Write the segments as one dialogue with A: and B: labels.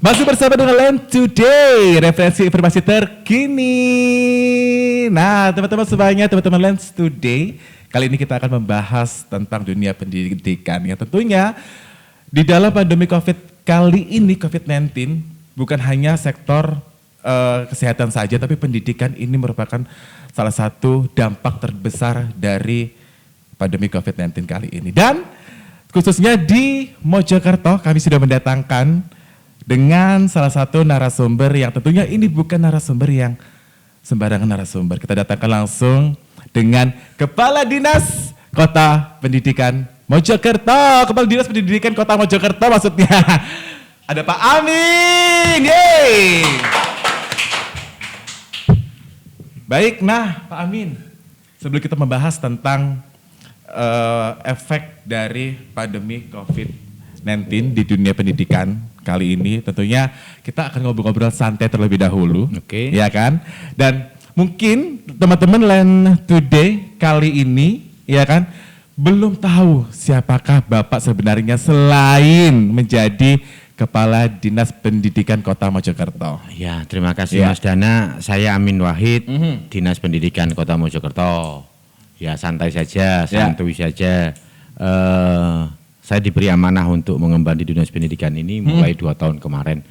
A: Masih bersama dengan Land Today, referensi informasi terkini. Nah, teman-teman semuanya, teman-teman Land Today, kali ini kita akan membahas tentang dunia pendidikan. Yang tentunya di dalam pandemi COVID kali ini, COVID-19, bukan hanya sektor kesehatan saja, tapi pendidikan ini merupakan salah satu dampak terbesar dari pandemi COVID-19 kali ini. Dan khususnya di Mojokerto, kami sudah mendatangkan dengan salah satu narasumber yang tentunya ini bukan narasumber yang sembarangan narasumber. Kita datangkan langsung dengan Kepala Dinas Kota Pendidikan Mojokerto. Kepala Dinas Pendidikan Kota Mojokerto maksudnya. Ada Pak Amin. Yeay. Baik, nah Pak Amin. Sebelum kita membahas tentang efek dari pandemi COVID-19 di dunia pendidikan kali ini, tentunya kita akan ngobrol-ngobrol santai terlebih dahulu, ya kan? Dan mungkin teman-teman Land Today kali ini, ya kan, belum tahu siapakah Bapak sebenarnya selain menjadi Kepala Dinas Pendidikan Kota Mojokerto.
B: Ya, terima kasih Mas Dana. Saya Amin Wahid, Dinas Pendidikan Kota Mojokerto. Ya, santai saja, santuy saja. Saya diberi amanah untuk mengemban di Dinas Pendidikan ini mulai 2 tahun kemarin.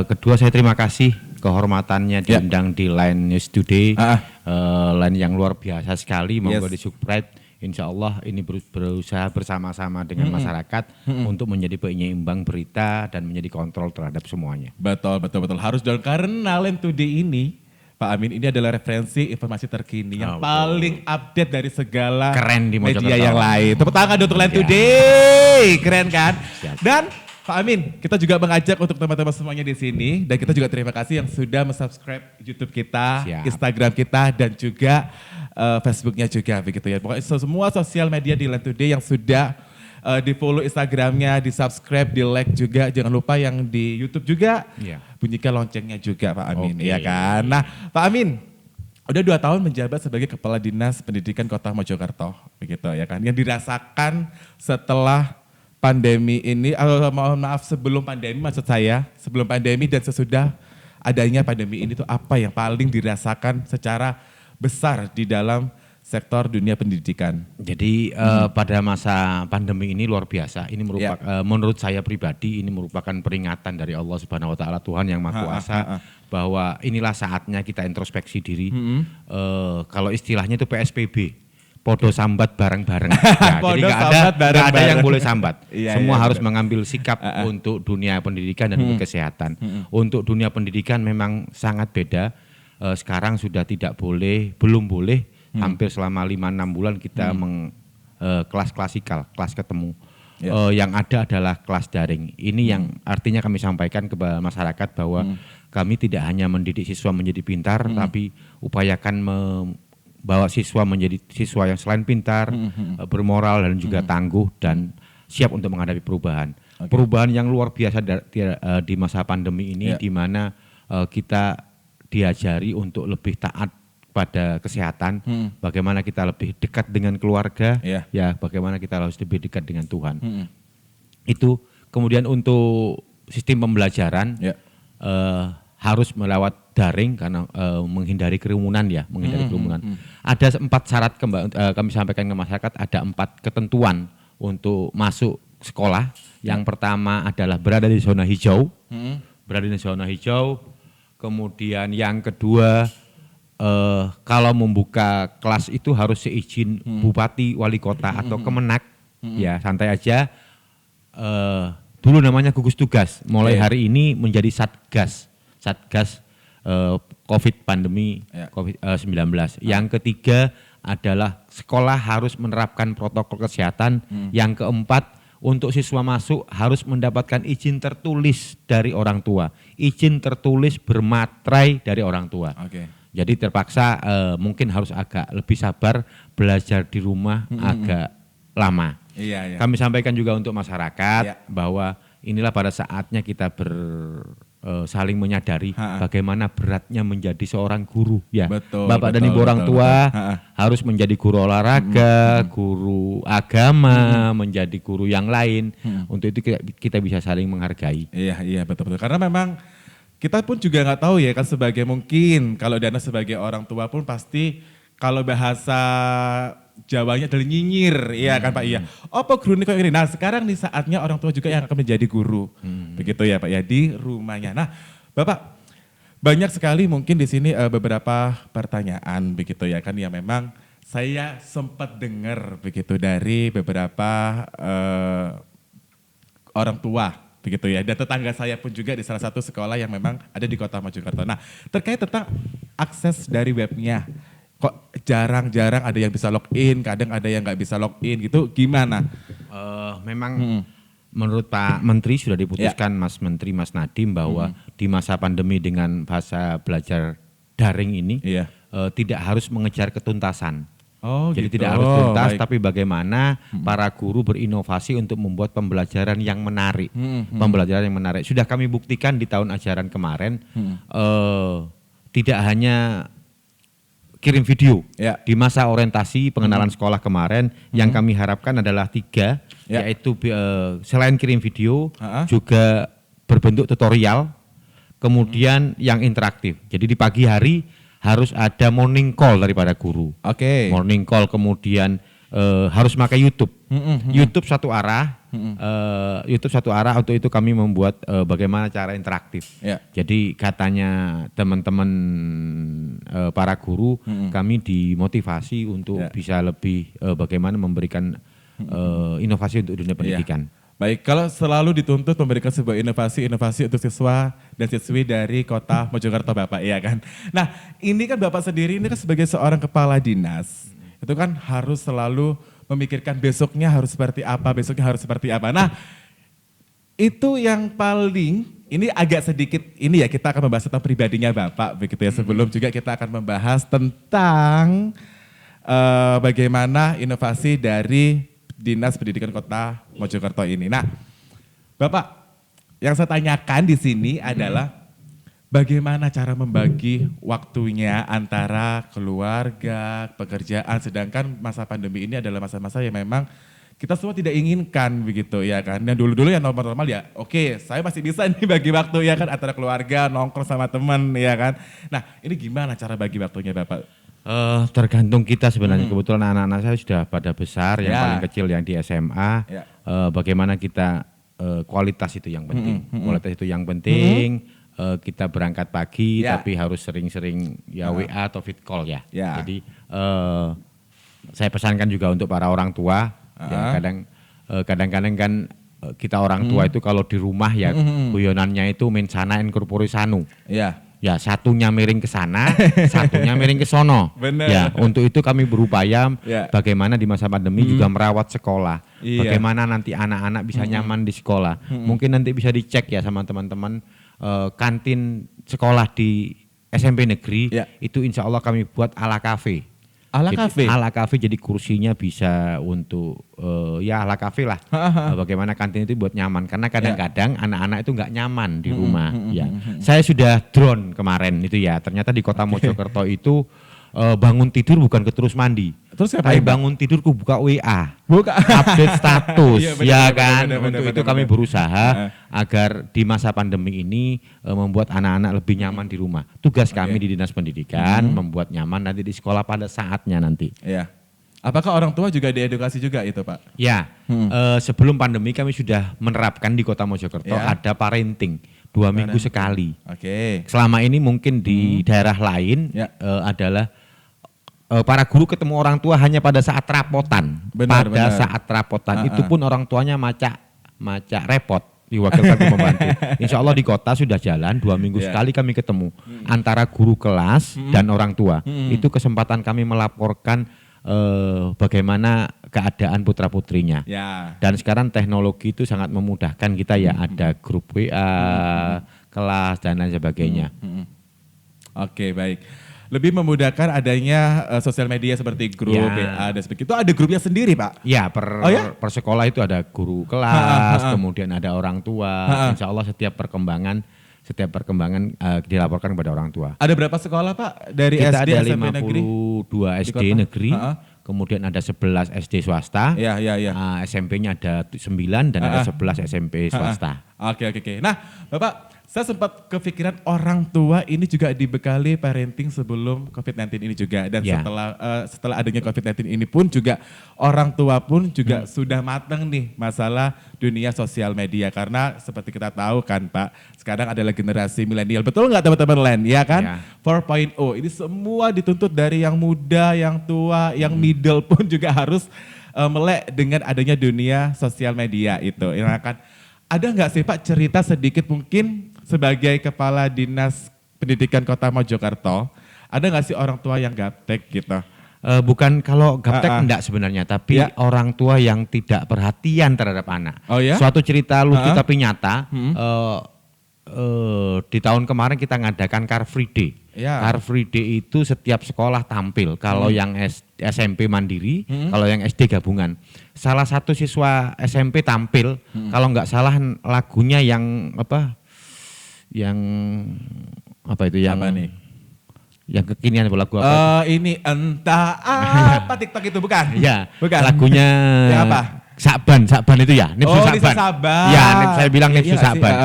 B: Kedua, saya terima kasih kehormatannya diundang di Line News Today. Line yang luar biasa sekali, monggo di-subscribe. Insya Allah ini berusaha bersama-sama dengan masyarakat untuk menjadi penyeimbang berita dan menjadi kontrol terhadap semuanya.
A: Betul. Harus dong, karena Land Today ini, Pak Amin, ini adalah referensi informasi terkini yang paling update dari segala
B: keren di
A: media yang lain. Tepuk tangan untuk Land Today, keren kan? Dan Pak Amin, kita juga mengajak untuk teman-teman semuanya di sini, dan kita juga terima kasih yang sudah subscribe YouTube kita, Instagram kita, dan juga Facebooknya juga begitu ya. Pokoknya semua sosial media di Land Today yang sudah di follow Instagramnya, di subscribe, di like juga. Jangan lupa yang di YouTube juga, bunyikan loncengnya juga Pak Amin, ya kan. Nah Pak Amin, udah 2 tahun menjabat sebagai Kepala Dinas Pendidikan Kota Mojokerto, begitu ya kan. Yang dirasakan setelah pandemi ini, mohon maaf sebelum pandemi maksud saya, sebelum pandemi dan sesudah adanya pandemi ini tuh apa yang paling dirasakan secara besar di dalam sektor dunia pendidikan?
B: Jadi pada masa pandemi ini luar biasa. Ini merupakan menurut saya pribadi ini merupakan peringatan dari Allah Subhanahu wa taala, Tuhan yang Maha Kuasa, bahwa inilah saatnya kita introspeksi diri. Kalau istilahnya itu PSBB. Podo sambat bareng-bareng. Ya, jadi nggak ada yang boleh sambat. Semua harus mengambil sikap untuk dunia pendidikan dan untuk kesehatan. Untuk dunia pendidikan memang sangat beda. Sekarang sudah tidak boleh, belum boleh. Hampir selama 5-6 bulan kita kelas klasikal, kelas ketemu. Yang ada adalah kelas daring. Ini yang artinya kami sampaikan kepada masyarakat bahwa kami tidak hanya mendidik siswa menjadi pintar, tapi upayakan bahwa siswa menjadi siswa yang selain pintar, bermoral dan juga tangguh dan siap untuk menghadapi perubahan. Perubahan yang luar biasa di masa pandemi ini, di mana kita diajari untuk lebih taat pada kesehatan, bagaimana kita lebih dekat dengan keluarga, ya bagaimana kita harus lebih dekat dengan Tuhan. Itu kemudian untuk sistem pembelajaran harus melewat daring karena menghindari kerumunan ya, Ada 4 syarat kami sampaikan ke masyarakat, ada 4 ketentuan untuk masuk sekolah. Yang pertama adalah berada di zona hijau, Kemudian yang kedua kalau membuka kelas itu harus seizin bupati, wali kota atau kemenak, ya santai aja. Dulu namanya gugus tugas, mulai hari ini menjadi satgas COVID pandemi COVID-19. Yang ketiga adalah sekolah harus menerapkan protokol kesehatan. Yang keempat, untuk siswa masuk harus mendapatkan izin tertulis dari orang tua. Izin tertulis bermaterai dari orang tua. Jadi terpaksa mungkin harus agak lebih sabar, belajar di rumah agak lama. Kami sampaikan juga untuk masyarakat bahwa inilah pada saatnya kita saling menyadari bagaimana beratnya menjadi seorang guru ya.
A: Betul,
B: Bapak dan Ibu orang tua harus menjadi guru olahraga, guru agama, menjadi guru yang lain. Untuk itu kita bisa saling menghargai.
A: Iya betul. Karena memang kita pun juga nggak tahu ya kan, sebagai mungkin kalau Dana sebagai orang tua pun pasti kalau bahasa Jawanya adalah nyinyir, iya kan Pak, iya. Oh Pak guru ini kok ini. Nah sekarang nih saatnya orang tua juga yang akan menjadi guru, begitu ya Pak ya, di rumahnya. Nah Bapak, banyak sekali mungkin di sini beberapa pertanyaan begitu ya kan, yang memang saya sempat dengar begitu dari beberapa orang tua begitu ya, dan tetangga saya pun juga di salah satu sekolah yang memang ada di Kota Mojokerto. Nah terkait tentang akses dari webnya, kok jarang-jarang ada yang bisa login, kadang ada yang nggak bisa login gitu, gimana?
B: Memang menurut Pak Menteri sudah diputuskan Mas Menteri, Mas Nadiem bahwa di masa pandemi dengan bahasa belajar daring ini tidak harus mengejar ketuntasan.
A: Oh,
B: jadi
A: gitu.
B: tidak harus tuntas,
A: Baik.
B: tapi bagaimana para guru berinovasi untuk membuat pembelajaran yang menarik. Pembelajaran yang menarik. Sudah kami buktikan di tahun ajaran kemarin, tidak hanya kirim video. Di masa orientasi pengenalan sekolah kemarin, yang kami harapkan adalah 3, yaitu selain kirim video, juga berbentuk tutorial, kemudian yang interaktif. Jadi di pagi hari harus ada morning call daripada guru. Morning call, kemudian harus pakai YouTube. YouTube satu arah. YouTube satu arah, untuk itu kami membuat bagaimana cara interaktif. Jadi katanya teman-teman para guru, kami dimotivasi untuk bisa lebih bagaimana memberikan inovasi untuk dunia pendidikan.
A: Baik, kalau selalu dituntut memberikan sebuah inovasi untuk siswa dan siswi dari Kota Mojokerto Bapak, ya kan. Nah ini kan Bapak sendiri ini kan sebagai seorang kepala dinas, itu kan harus selalu memikirkan besoknya harus seperti apa, Nah itu yang paling, ini agak sedikit, ini ya kita akan membahas tentang pribadinya Bapak begitu ya. Sebelum juga kita akan membahas tentang bagaimana inovasi dari Dinas Pendidikan Kota Mojokerto ini. Nah, Bapak, yang saya tanyakan di sini adalah bagaimana cara membagi waktunya antara keluarga, pekerjaan, sedangkan masa pandemi ini adalah masa-masa yang memang kita semua tidak inginkan begitu ya kan. Dan dulu-dulu yang normal-normal ya, oke, saya masih bisa nih bagi waktu ya kan, antara keluarga, nongkrong sama teman ya kan. Nah, ini gimana cara bagi waktunya Bapak?
B: Tergantung kita sebenarnya. Kebetulan anak-anak saya sudah pada besar, yang paling kecil yang di SMA. Bagaimana kita kualitas itu yang penting. Kualitas itu yang penting. Kita berangkat pagi tapi harus sering-sering WA atau fit call ya. Jadi saya pesankan juga untuk para orang tua. Kadang-kadang kan kita orang tua itu kalau di rumah ya guyonannya itu mensana in corpore sanu. Ya satunya miring ke sana, satunya miring ke sono. Ya, untuk itu kami berupaya bagaimana di masa pandemi juga merawat sekolah. Bagaimana nanti anak-anak bisa nyaman di sekolah. Mungkin nanti bisa dicek ya sama teman-teman, kantin sekolah di SMP negeri itu insya Allah kami buat ala kafe. Ala kafe, jadi kursinya bisa untuk ala kafe lah. Bagaimana kantin itu buat nyaman, karena kadang-kadang anak-anak itu nggak nyaman di rumah. Saya sudah drone kemarin itu ya, ternyata di Kota Mojokerto itu bangun tidur bukan ke terus mandi.
A: Terus
B: tapi bangun tidurku buka WA, update status, Untuk itu kami berusaha agar di masa pandemi ini membuat anak-anak lebih nyaman di rumah. Tugas kami di Dinas Pendidikan membuat nyaman nanti di sekolah pada saatnya nanti.
A: Apakah orang tua juga diedukasi juga itu Pak?
B: Sebelum pandemi kami sudah menerapkan di Kota Mojokerto ada parenting 2 minggu sekali. Selama ini mungkin di daerah lain adalah para guru ketemu orang tua hanya pada saat rapotan. Saat rapotan itu pun orang tuanya maca repot, diwakilkan untuk membantu. Insya Allah di kota sudah jalan 2 minggu sekali kami ketemu antara guru kelas dan orang tua. Itu kesempatan kami melaporkan bagaimana keadaan putra putrinya. Dan sekarang teknologi itu sangat memudahkan kita ya, ada grup WA, kelas dan lain sebagainya.
A: Oke, baik. Lebih memudahkan adanya sosial media seperti grup WA dan sebagainya. Itu ada grupnya sendiri Pak?
B: Per sekolah itu ada guru kelas, kemudian ada orang tua. Insya Allah setiap perkembangan setiap perkembangan dilaporkan kepada orang tua.
A: Ada berapa sekolah Pak dari
B: Kita
A: SD
B: ada
A: SMP negeri?
B: 52 SD
A: kota?
B: negeri, kemudian ada 11 SD swasta,
A: Iya.
B: SMP-nya ada 9 dan ada 11 SMP swasta.
A: Oke. Nah, Bapak, saya sempat kepikiran orang tua ini juga dibekali parenting sebelum COVID-19 ini juga. Dan
B: Ya.
A: setelah adanya COVID-19 ini pun juga orang tua pun juga sudah matang nih masalah dunia sosial media. Karena seperti kita tahu kan Pak, sekarang adalah generasi milenial. Betul nggak teman-teman Len? Ya kan?
B: Ya.
A: 4.0 ini semua dituntut dari yang muda, yang tua, yang middle pun juga harus melek dengan adanya dunia sosial media itu. Yang akan ada nggak sih Pak cerita sedikit mungkin sebagai Kepala Dinas Pendidikan Kota Mojokerto, ada nggak sih orang tua yang gaptek gitu?
B: Bukan kalau gaptek enggak sebenarnya, tapi orang tua yang tidak perhatian terhadap anak.
A: Oh ya?
B: Suatu cerita lucu tapi nyata, di tahun kemarin kita ngadakan Car Free Day.
A: Ya.
B: Car Free Day itu setiap sekolah tampil, kalau yang SMP mandiri, kalau yang SD gabungan. Salah satu siswa SMP tampil, kalau nggak salah lagunya yang apa? Yang
A: Apa nih?
B: Yang kekinian lagu apa?
A: Ini entah apa TikTok itu bukan?
B: Iya,
A: Bukan.
B: lagunya
A: Yang apa?
B: Sakban itu ya, Nipsu Sakban.
A: Nisa Saban.
B: Ya, saya bilang Nipsu
A: Iya
B: Sakban.
A: sih,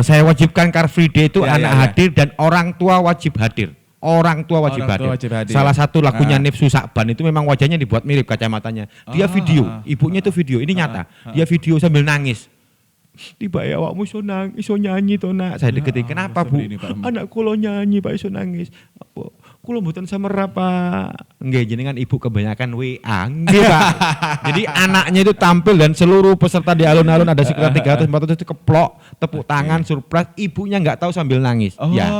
B: Saya wajibkan Car Free Day itu anak
A: ya.
B: hadir dan orang tua wajib hadir. Orang tua wajib
A: Orang tua
B: hadir.
A: wajib hadir.
B: Salah satu lagunya Nipsu Sakban itu memang wajahnya dibuat mirip kacamatanya. Dia video, ibunya itu video, ini nyata. Dia video sambil nangis. Tiba ya awakmu iso nyanyi to nak. Saya deketin, kenapa Bu?
A: seperti ini, Pak.
B: Anak kula nyanyi Pak iso nangis. Apa? Kula mboten samerap Pak. Nggih jenengan ibu kebanyakan WA. Nggih Pak. Jadi anaknya itu tampil dan seluruh peserta di alun-alun ada sekitar 300-400 itu keplok, tepuk tangan, surprise, ibunya nggak tahu sambil nangis. Ya.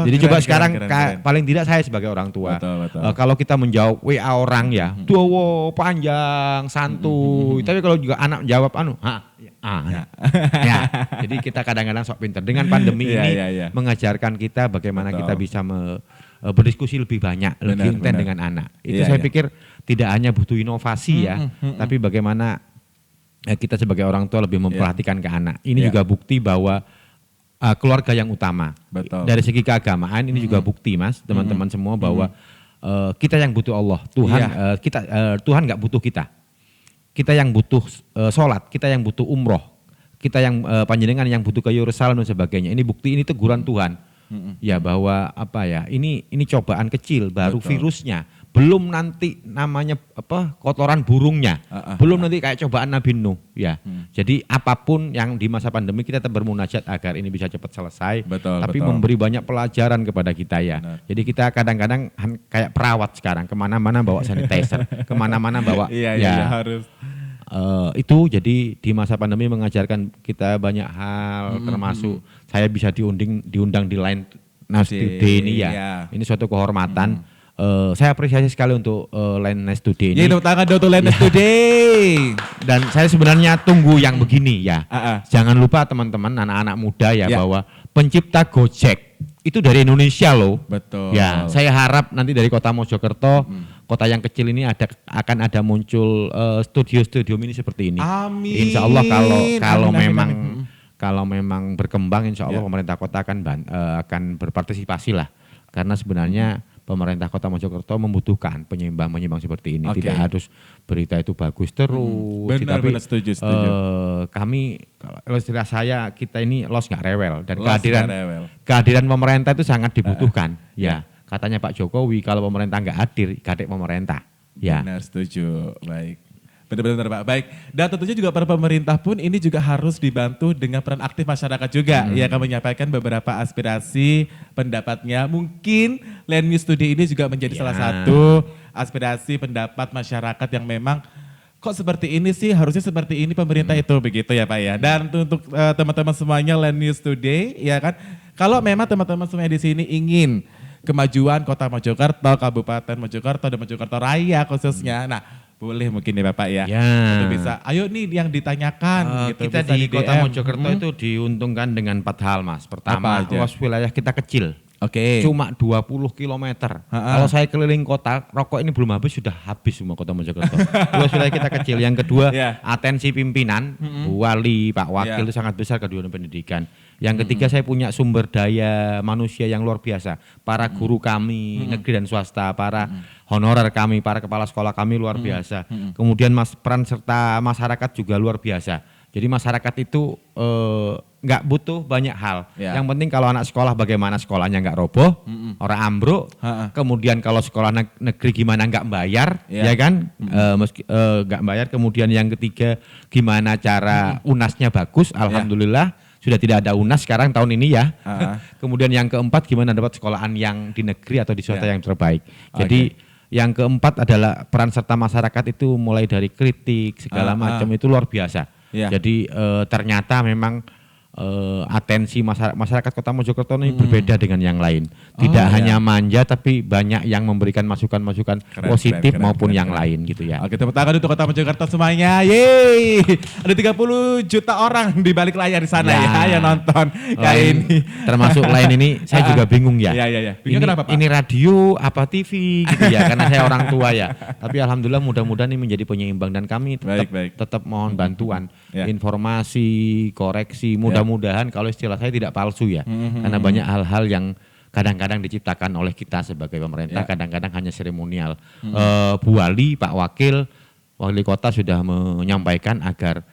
B: Jadi coba sekarang paling tidak saya sebagai orang tua,
A: Betul.
B: kalau kita menjawab WA orang ya, dowo panjang, santuy. Tapi kalau juga anak jawab ya. Jadi kita kadang-kadang sok pinter. Dengan pandemi ini mengajarkan kita bagaimana kita bisa berdiskusi lebih banyak, lebih intens dengan anak. Itu saya pikir tidak hanya butuh inovasi ya, tapi bagaimana kita sebagai orang tua lebih memperhatikan ke anak. Ini juga bukti bahwa keluarga yang utama.
A: Betul.
B: Dari segi keagamaan ini juga bukti Mas, teman-teman semua bahwa kita yang butuh Allah. Tuhan nggak butuh kita. Kita yang butuh sholat, kita yang butuh umroh, kita yang panjenengan yang butuh ke Yerusalem dan sebagainya. Ini bukti, ini teguran Tuhan. Ya bahwa ini cobaan kecil, baru virusnya. Belum nanti namanya kotoran burungnya. Belum nanti kayak cobaan Nabi Nuh. Ya. Jadi apapun yang di masa pandemi kita tetap bermunajat agar ini bisa cepat selesai. Tapi memberi banyak pelajaran kepada kita ya. Benar. Jadi kita kadang-kadang kayak perawat sekarang, kemana-mana bawa sanitizer, kemana-mana bawa.
A: Harus.
B: Itu jadi di masa pandemi mengajarkan kita banyak hal, termasuk saya bisa diundang di Line News Today ini ya. Ini suatu kehormatan. Saya apresiasi sekali untuk Line News Today ini.
A: Tepuk tangan untuk Line News Today.
B: Dan saya sebenarnya tunggu yang begini ya. Jangan lupa teman-teman anak-anak muda ya bahwa pencipta Gojek itu dari Indonesia loh.
A: Betul.
B: Ya, saya harap nanti dari Kota Mojokerto, kota yang kecil ini akan ada muncul studio-studio mini seperti ini.
A: Amin.
B: Insya Allah kalau memang berkembang, insya Allah pemerintah kota akan berpartisipasi lah. Karena sebenarnya pemerintah Kota Mojokerto membutuhkan penyeimbang seperti ini. Tidak harus berita itu bagus terus.
A: Benar, setuju.
B: Kami, kalau istilah saya, kita ini los nggak rewel. Dan kehadiran pemerintah itu sangat dibutuhkan. Katanya Pak Jokowi, kalau pemerintah nggak hadir, gadek pemerintah. Ya.
A: Benar, setuju. Baik. Benar Pak. Baik. Dan tentunya juga para pemerintah pun ini juga harus dibantu dengan peran aktif masyarakat juga. Ya, akan menyampaikan beberapa aspirasi pendapatnya. Mungkin Line News Today ini juga menjadi salah satu aspirasi pendapat masyarakat yang memang kok seperti ini sih, harusnya seperti ini pemerintah itu, begitu ya Pak ya. Dan untuk teman-teman semuanya Line News Today ya kan, kalau memang teman-teman semuanya di sini ingin kemajuan Kota Mojokerto, Kabupaten Mojokerto dan Mojokerto Raya khususnya. Nah, boleh mungkin ya Bapak ya. Untuk bisa, ayo nih yang ditanyakan. Gitu,
B: kita di Kota Mojokerto itu diuntungkan dengan 4 hal Mas. Pertama, luas wilayah kita kecil. Cuma 20 kilometer. Kalau saya keliling kota, rokok ini belum habis, sudah habis semua Kota Mojokerto. Luas wilayah kita kecil. Yang kedua, atensi pimpinan, wali, Pak Wakil itu sangat besar ke dunia pendidikan. Yang ketiga saya punya sumber daya manusia yang luar biasa. Para guru kami negeri dan swasta, para honorer kami, para kepala sekolah kami luar biasa. Kemudian peran serta masyarakat juga luar biasa. Jadi masyarakat itu nggak butuh banyak hal. Yang penting kalau anak sekolah bagaimana sekolahnya nggak roboh, orang ambruk. Kemudian kalau sekolah negeri gimana nggak bayar, ya kan? Nggak bayar. Kemudian yang ketiga gimana cara UNAS-nya bagus. Alhamdulillah sudah tidak ada UNAS sekarang tahun ini ya. Kemudian yang keempat gimana dapat sekolahan yang di negeri atau di swasta yang terbaik. Jadi yang keempat adalah peran serta masyarakat itu mulai dari kritik segala macam itu luar biasa. Jadi ternyata memang atensi masyarakat Kota Mojokerto ini berbeda dengan yang lain. Tidak hanya manja tapi banyak yang memberikan masukan-masukan positif maupun yang lain gitu ya.
A: Oke, tepuk tangan untuk Kota Mojokerto semuanya. Yeay. Ada 30 juta orang di balik layar di sana ya yang nonton ini.
B: Termasuk lain ini saya juga bingung ya.
A: Bingung kenapa, Pak?
B: Ini radio apa TV gitu ya karena saya orang tua ya. Tapi alhamdulillah mudah-mudahan ini menjadi penyeimbang dan kami tetap mohon bantuan, informasi, koreksi, mudah-mudahan kalau istilah saya tidak palsu ya. Karena banyak hal-hal yang kadang-kadang diciptakan oleh kita sebagai pemerintah, kadang-kadang hanya seremonial. Bu Wali, Pak Wakil, Wali Kota sudah menyampaikan agar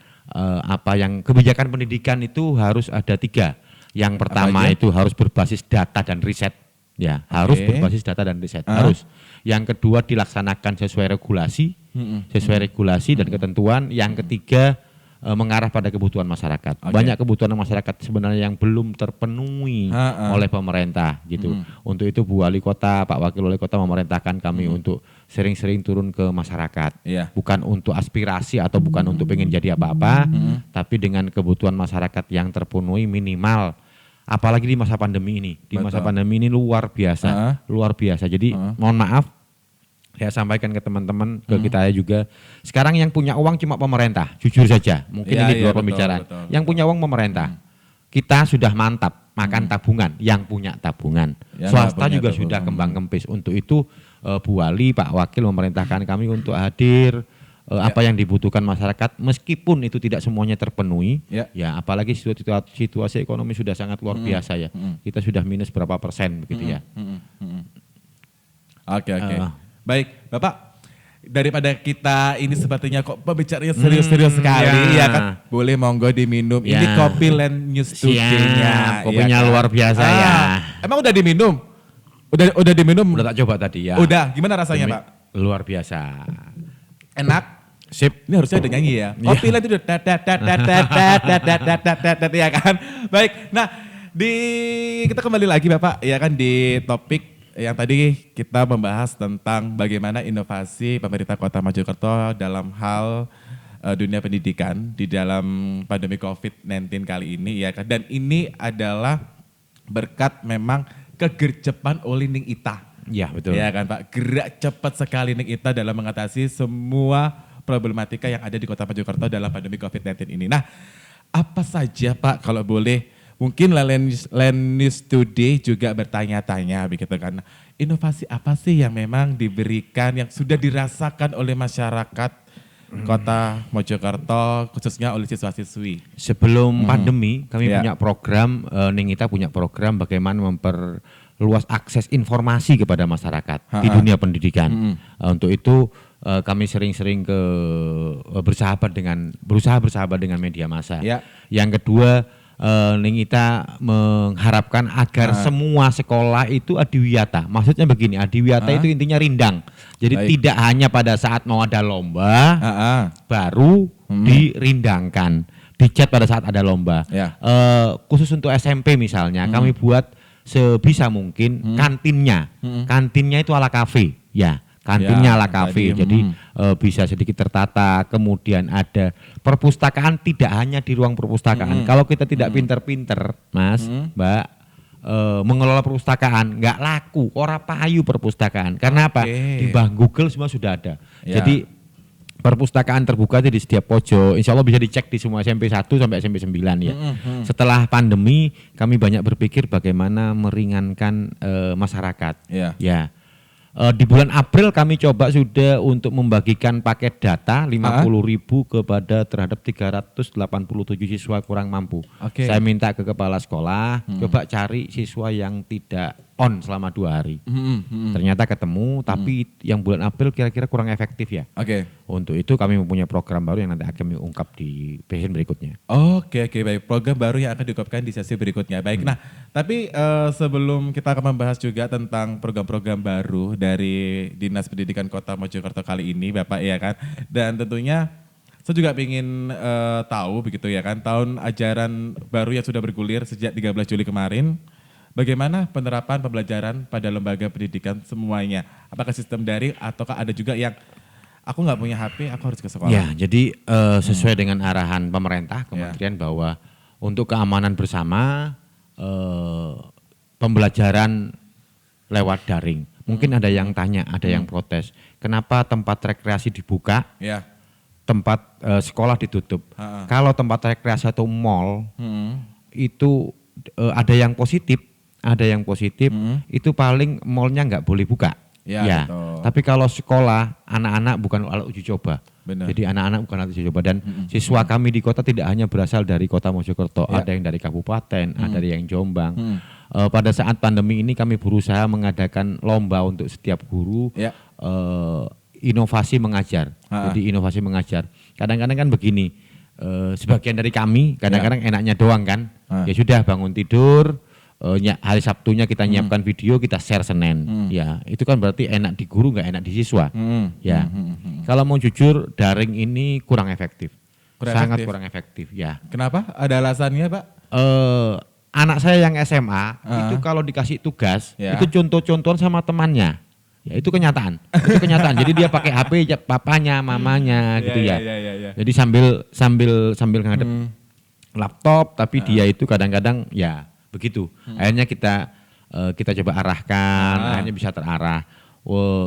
B: kebijakan pendidikan itu harus ada 3. Yang pertama itu harus berbasis data dan riset. Ya, harus berbasis data dan riset. Harus. Yang kedua dilaksanakan sesuai regulasi dan ketentuan. Yang ketiga mengarah pada kebutuhan masyarakat. Banyak kebutuhan masyarakat sebenarnya yang belum terpenuhi oleh pemerintah gitu. Untuk itu Bu Wali Kota, Pak Wakil Wali Kota memerintahkan kami untuk sering-sering turun ke masyarakat. Bukan untuk aspirasi atau bukan untuk pengen jadi apa-apa, tapi dengan kebutuhan masyarakat yang terpenuhi minimal. Apalagi di masa pandemi ini. Di masa pandemi ini luar biasa. Luar biasa. Jadi mohon maaf, saya sampaikan ke teman-teman, ke kita juga. Sekarang yang punya uang cuma pemerintah, jujur saja. Mungkin ini luar pembicaraan. Betul. Yang punya uang pemerintah. Kita sudah mantap makan tabungan, yang punya tabungan. Swasta juga sudah kembang kempis. Untuk itu Bu Wali, Pak Wakil memerintahkan kami untuk hadir. Apa yang dibutuhkan masyarakat, meskipun itu tidak semuanya terpenuhi. Ya, apalagi situasi ekonomi sudah sangat luar biasa ya. Kita sudah minus berapa persen begitu ya.
A: Oke. Baik, Bapak, daripada kita ini sepertinya kok pembicaranya serius-serius sekali, ya kan? Boleh monggo diminum. Ini kopi Land News Today-nya.
B: Kopinya luar biasa ya.
A: Emang udah diminum? Udah diminum?
B: Udah tak coba tadi ya.
A: Udah, gimana rasanya Pak?
B: Luar biasa.
A: Enak?
B: Sip.
A: Ini harusnya ada nyanyi ya. Kopi Land itu ya kan? Baik, nah kita kembali lagi Bapak, ya kan di topik yang tadi kita membahas tentang bagaimana inovasi pemerintah Kota Mojokerto dalam hal dunia pendidikan di dalam pandemi COVID-19 kali ini ya kan. Dan ini adalah berkat memang kegercepan oleh Ning Ita.
B: Ya betul.
A: Ya kan Pak, gerak cepat sekali Ning Ita dalam mengatasi semua problematika yang ada di Kota Mojokerto dalam pandemi COVID-19 ini. Nah, apa saja Pak kalau boleh? Mungkin Land News Today juga bertanya-tanya begitu kan. Inovasi apa sih yang memang diberikan, yang sudah dirasakan oleh masyarakat Kota Mojokerto, khususnya oleh siswa-siswi? Sebelum
B: pandemi kami punya program, Ning Ita punya program bagaimana memperluas akses informasi kepada masyarakat di dunia pendidikan. Untuk itu kami sering-sering berusaha bersahabat dengan media massa. Yang kedua, Ning Ita mengharapkan agar semua sekolah itu adiwiyata. Maksudnya begini, adiwiyata itu intinya rindang. Jadi tidak hanya pada saat mau ada lomba baru dirindangkan, dicat pada saat ada lomba. Khusus untuk SMP misalnya, kami buat sebisa mungkin kantinnya itu ala kafe, ya. Kantinnya ala kafe, jadi bisa sedikit tertata. Kemudian ada perpustakaan, tidak hanya di ruang perpustakaan. Kalau kita tidak pinter-pinter, Mas, Mbak, mengelola perpustakaan, nggak laku, ora payu perpustakaan. Karena apa? Di bawah Google semua sudah ada. Jadi perpustakaan terbuka di setiap pojok. Insya Allah bisa dicek di semua SMP 1 sampai SMP 9 ya. Setelah pandemi, kami banyak berpikir bagaimana meringankan masyarakat. Di bulan April kami coba sudah untuk membagikan paket data 50.000 kepada terhadap 387 siswa kurang mampu. Saya minta ke kepala sekolah, coba cari siswa yang tidak on selama 2 hari. Ternyata ketemu, tapi yang bulan April kira-kira kurang efektif ya. Untuk itu kami mempunyai program baru yang nanti akan kami ungkap di sesi berikutnya.
A: Oke, baik. Program baru yang akan diungkapkan di sesi berikutnya. Baik, nah tapi sebelum kita akan membahas juga tentang program-program baru dari Dinas Pendidikan Kota Mojokerto kali ini Bapak ya kan. Dan tentunya saya juga ingin tahu begitu ya kan, tahun ajaran baru yang sudah bergulir sejak 13 Juli kemarin, bagaimana penerapan pembelajaran pada lembaga pendidikan semuanya? Apakah sistem daring ataukah ada juga yang aku nggak punya HP, aku harus ke sekolah?
B: Ya, jadi sesuai dengan arahan pemerintah, kementerian bahwa untuk keamanan bersama pembelajaran lewat daring. Mungkin ada yang tanya, ada yang protes, kenapa tempat rekreasi dibuka, tempat sekolah ditutup? Kalau tempat rekreasi atau mall itu ada yang positif, itu paling mallnya nggak boleh buka. Ya. Tapi kalau sekolah, anak-anak bukan alat uji coba.
A: Benar.
B: Jadi anak-anak bukan alat uji coba, dan siswa kami di kota tidak hanya berasal dari Kota Mojokerto, ada yang dari kabupaten, ada yang Jombang. Pada saat pandemi ini kami berusaha mengadakan lomba untuk setiap guru, inovasi mengajar. Jadi inovasi mengajar. Kadang-kadang kan begini, sebagian dari kami kadang-kadang enaknya doang kan, ya sudah bangun tidur, hari Sabtunya kita nyiapkan video, kita share Senin. Ya, itu kan berarti enak di guru, nggak enak di siswa. Ya, kalau mau jujur, daring ini kurang efektif, sangat kurang efektif. Ya.
A: Kenapa? Ada alasannya, Pak?
B: Anak saya yang SMA itu kalau dikasih tugas itu contoh-contohan sama temannya. Ya, itu kenyataan. Jadi dia pakai HP papanya, mamanya gitu ya. Jadi sambil ngadep laptop, tapi dia itu kadang-kadang ya begitu. Akhirnya kita coba arahkan, akhirnya bisa terarah.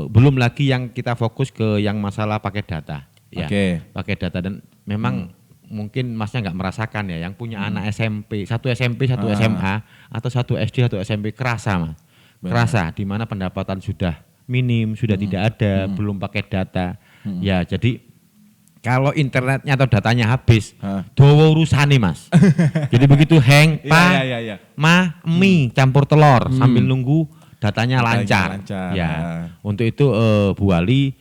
B: Belum lagi yang kita fokus ke yang masalah pakai data. Ya, pakai data, dan memang mungkin Masnya nggak merasakan ya, yang punya anak SMP, satu SMA, atau satu SD, satu SMP, kerasa Mas. Kerasa di mana pendapatan sudah minim, sudah tidak ada, belum pakai data. Ya, jadi kalau internetnya atau datanya habis, dowo urusane Mas. Jadi begitu hang, mie campur telur sambil nunggu datanya lancar. Ya, untuk itu Bu Wali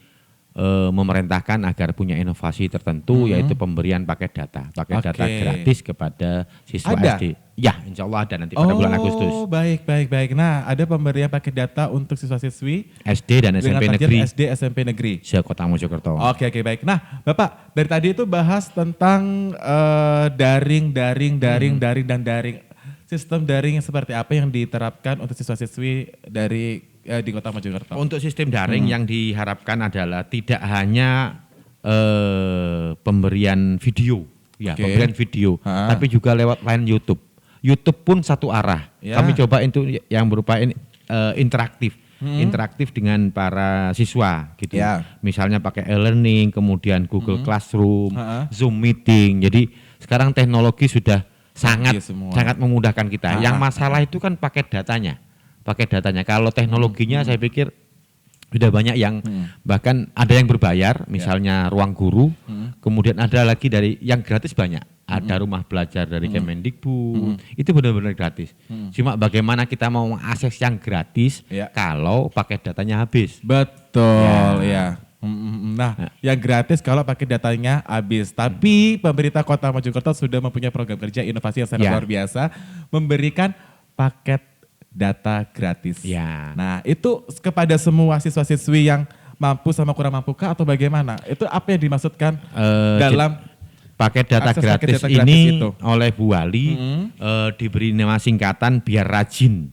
B: memerintahkan agar punya inovasi tertentu, yaitu pemberian paket data gratis kepada siswa SD. Ya, insya Allah ada nanti pada bulan Agustus.
A: Oh, baik. Nah, ada pemberian paket data untuk siswa-siswi
B: SD dan SMP negeri.
A: SD, SMP negeri
B: Se-Kota Mojokerto.
A: Oke, baik. Nah, Bapak, dari tadi itu bahas tentang daring. Sistem daring seperti apa yang diterapkan untuk siswa-siswi dari di Kota Mojokerto?
B: Untuk sistem daring yang diharapkan adalah tidak hanya pemberian video, tapi juga lewat line YouTube. YouTube pun satu arah. Kami coba itu yang berupa interaktif dengan para siswa gitu. Misalnya pakai e-learning, kemudian Google Classroom, Zoom meeting. Jadi sekarang teknologi sudah sangat memudahkan kita. Yang masalah itu kan pakai datanya. Kalau teknologinya saya pikir sudah banyak yang bahkan ada yang berbayar, misalnya Ruang Guru. Kemudian ada lagi dari yang gratis banyak. Ada rumah belajar dari Kemendikbud, itu benar-benar gratis. Cuma bagaimana kita mau mengakses yang gratis kalau pakai datanya habis.
A: Betul, ya. Nah, yang gratis kalau pakai datanya habis. Tapi pemerintah Kota Mojokerto sudah mempunyai program kerja inovasi yang sangat luar biasa, memberikan paket data gratis. Nah, itu kepada semua siswa-siswi yang mampu sama kurang mampu kah atau bagaimana? Itu apa yang dimaksudkan dalam
B: paket data gratis ini itu? Oleh Bu Wali diberi nama singkatan biar rajin.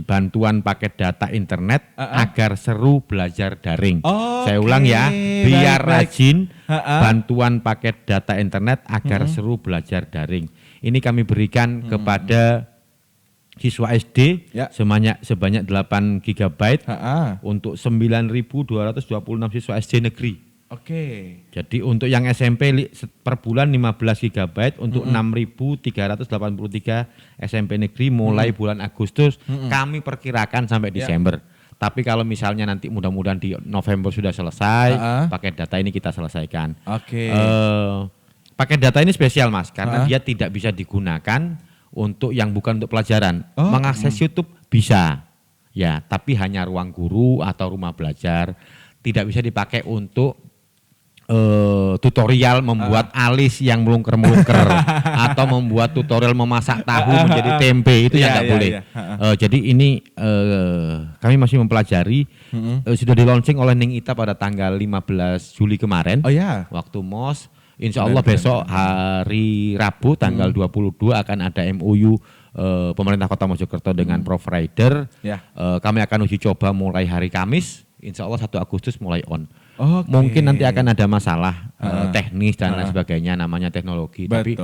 B: Bantuan paket data internet agar seru belajar daring. Saya ulang ya, biar rajin bantuan paket data internet agar seru belajar daring. Ini kami berikan kepada siswa SD sebanyak 8 GB untuk 9.226 siswa SD negeri. Jadi untuk yang SMP per bulan 15 GB untuk 6.383 SMP negeri mulai bulan Agustus, kami perkirakan sampai Desember. Tapi kalau misalnya nanti mudah-mudahan di November sudah selesai, paket data ini kita selesaikan.
A: Oke.
B: Paket data ini spesial Mas, karena dia tidak bisa digunakan untuk yang bukan untuk pelajaran. Mengakses YouTube bisa, ya, tapi hanya ruang guru atau rumah belajar. Tidak bisa dipakai untuk tutorial membuat alis yang melungker-melungker atau membuat tutorial memasak tahu menjadi tempe, itu yang nggak boleh. Jadi ini kami masih mempelajari, sudah di launching oleh Ning Ita pada tanggal 15 Juli kemarin. Waktu MOS, insya Allah besok hari Rabu tanggal 22 akan ada MOU pemerintah Kota Mojokerto dengan provider. Kami akan uji coba mulai hari Kamis, insya Allah 1 Agustus mulai on. Mungkin nanti akan ada masalah teknis dan lain sebagainya, namanya teknologi. Tapi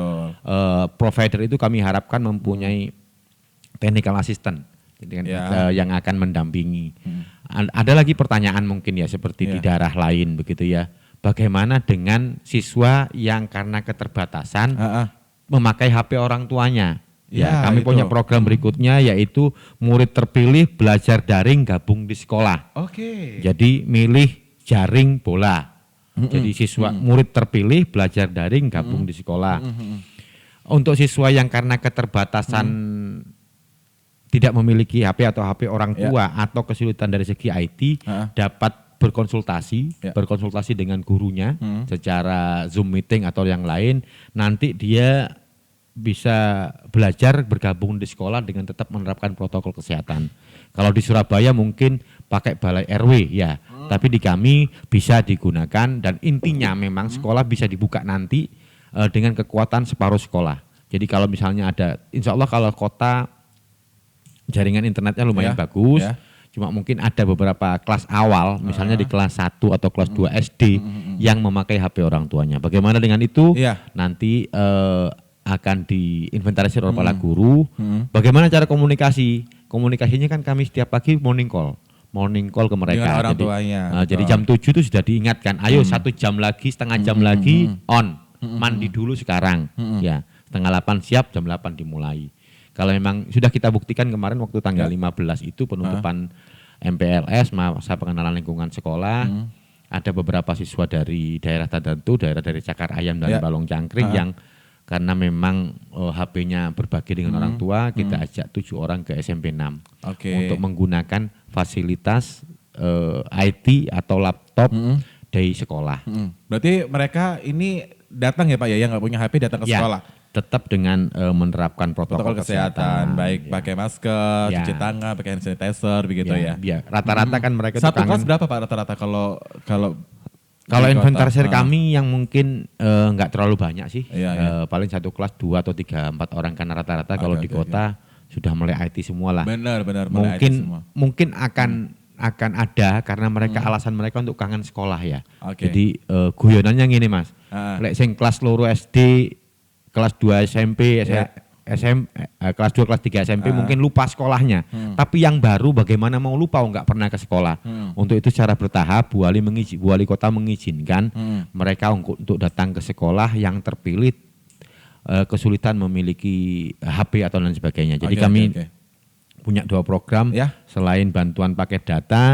B: provider itu kami harapkan mempunyai technical assistant yang akan mendampingi. Ada lagi pertanyaan mungkin ya seperti di daerah lain begitu ya. Bagaimana dengan siswa yang karena keterbatasan memakai HP orang tuanya? Ya, kami punya program berikutnya yaitu murid terpilih belajar daring gabung di sekolah. Jadi milih jaring bola. Jadi siswa murid terpilih belajar daring gabung di sekolah. Untuk siswa yang karena keterbatasan tidak memiliki HP atau HP orang tua atau kesulitan dari segi IT dapat berkonsultasi dengan gurunya secara Zoom meeting atau yang lain. Nanti dia bisa belajar bergabung di sekolah dengan tetap menerapkan protokol kesehatan. Kalau di Surabaya mungkin pakai balai RW ya, tapi di kami bisa digunakan dan intinya memang sekolah bisa dibuka nanti dengan kekuatan separuh sekolah. Jadi kalau misalnya ada, insya Allah kalau kota jaringan internetnya lumayan bagus, cuma mungkin ada beberapa kelas awal, misalnya di kelas 1 atau kelas 2 SD yang memakai HP orang tuanya. Bagaimana dengan itu? Nanti akan diinventarisir oleh kepala guru. Bagaimana cara komunikasi? Komunikasinya kan kami setiap pagi morning call ke mereka.
A: Dengan orang tuanya.
B: Jadi jam 7 itu sudah diingatkan, ayo 1 jam lagi, setengah jam lagi on, mandi dulu sekarang. Ya, setengah 8 siap, jam 8 dimulai. Kalau memang sudah kita buktikan kemarin waktu tanggal 15 itu penutupan MPLS, masa pengenalan lingkungan sekolah, ada beberapa siswa dari daerah tertentu, daerah dari Cakar Ayam dan Balong Cangkring yang karena memang HP-nya berbagi dengan orang tua, kita ajak 7 orang ke SMP 6 untuk menggunakan fasilitas IT atau laptop dari sekolah.
A: Berarti mereka ini datang ya Pak ya, yang nggak punya HP datang ke sekolah?
B: Tetap dengan menerapkan protokol kesehatan.
A: Baik pakai masker, cuci tangan, pakai hand sanitizer begitu ya.
B: Rata-rata kan mereka
A: satu kelas berapa Pak rata-rata kalau
B: inventarisir kami yang mungkin nggak terlalu banyak sih, paling satu kelas 2 atau 3, 4 orang karena rata-rata kalau di kota sudah mulai IT semua lah.
A: Benar.
B: Mungkin akan ada karena mereka alasan mereka untuk kangen sekolah ya. Jadi guyonannya gini Mas, lek sing kelas loro SD, kelas 2 SMP, kelas 2, kelas 3 SMP mungkin lupa sekolahnya. Tapi yang baru bagaimana mau lupa nggak pernah ke sekolah. Untuk itu secara bertahap wali kota mengizinkan mereka untuk datang ke sekolah yang terpilih kesulitan memiliki HP atau lain sebagainya. Jadi kami punya 2 program, selain bantuan paket data,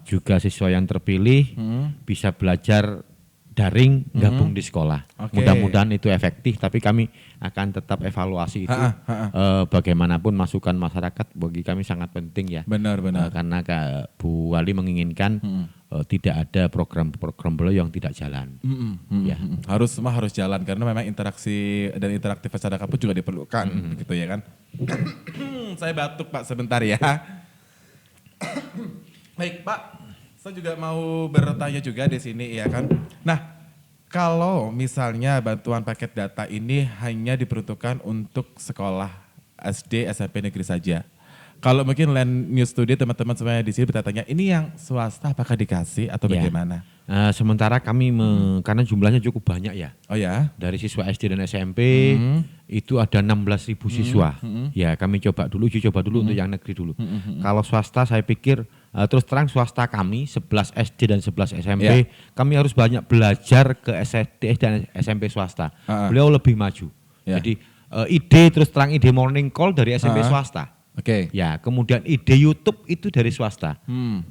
B: juga siswa yang terpilih bisa belajar daring gabung di sekolah. Mudah-mudahan itu efektif, tapi kami akan tetap evaluasi itu. Bagaimanapun masukan masyarakat bagi kami sangat penting ya.
A: Benar.
B: Karena Bu Wali menginginkan tidak ada program-program beliau yang tidak jalan.
A: Semua harus jalan karena memang interaksi dan interaktif masyarakat pun juga diperlukan, gitu ya kan. Saya batuk Pak sebentar ya. Baik Pak. Saya juga mau bertanya juga di sini ya kan. Nah, kalau misalnya bantuan paket data ini hanya diperuntukkan untuk sekolah SD, SMP negeri saja. Kalau mungkin Land News Today teman-teman semuanya di sini bertanya, ini yang swasta apakah dikasih atau bagaimana?
B: Sementara kami karena jumlahnya cukup banyak ya. Dari siswa SD dan SMP itu ada 16.000 siswa. Ya kami uji coba dulu untuk yang negeri dulu. Kalau swasta saya pikir terus terang swasta kami 11 SD dan 11 SMP kami harus banyak belajar ke SD dan SMP swasta. Beliau lebih maju. Jadi ide morning call dari SMP swasta.
A: Oke.
B: Ya, kemudian ide YouTube itu dari swasta.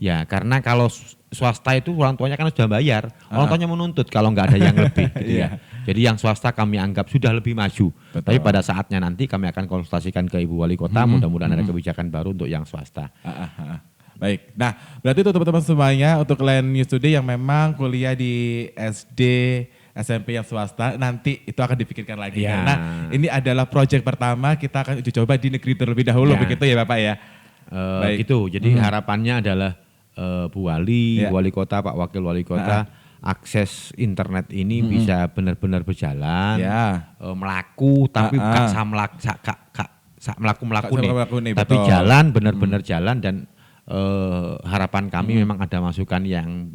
B: Ya, karena kalau swasta itu orang tuanya kan sudah bayar, orang tuanya menuntut kalau nggak ada yang lebih gitu ya. Jadi yang swasta kami anggap sudah lebih maju.
A: Betul.
B: Tapi pada saatnya nanti kami akan konsultasikan ke Ibu Wali Kota, mudah-mudahan ada kebijakan baru untuk yang swasta.
A: Baik, nah berarti itu teman-teman semuanya untuk Land News Today yang memang kuliah di SD, SMP yang swasta, nanti itu akan dipikirkan lagi.
B: Ya.
A: Karena ini adalah proyek pertama, kita akan uji coba di negeri terlebih dahulu,
B: Ya.
A: begitu ya Bapak ya? Baik.
B: Gitu, jadi harapannya adalah Bu Wali,
A: Ya.
B: Wali Kota, Pak Wakil Wali Kota, akses internet ini bisa benar-benar berjalan,
A: Ya.
B: melaku, tapi gak melaku nih,
A: melaku nih,
B: tapi
A: betul.
B: jalan benar-benar jalan dan harapan kami memang ada masukan yang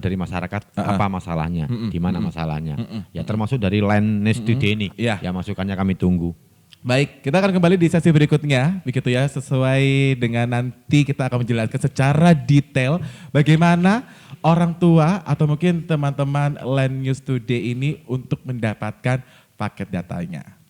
B: dari masyarakat apa masalahnya, di mana masalahnya, ya termasuk dari Land News Today ini,
A: Iya.
B: ya masukannya kami tunggu.
A: Baik, kita akan kembali di sesi berikutnya, begitu ya, sesuai dengan nanti kita akan menjelaskan secara detail bagaimana orang tua atau mungkin teman-teman Land News Today ini untuk mendapatkan paket datanya.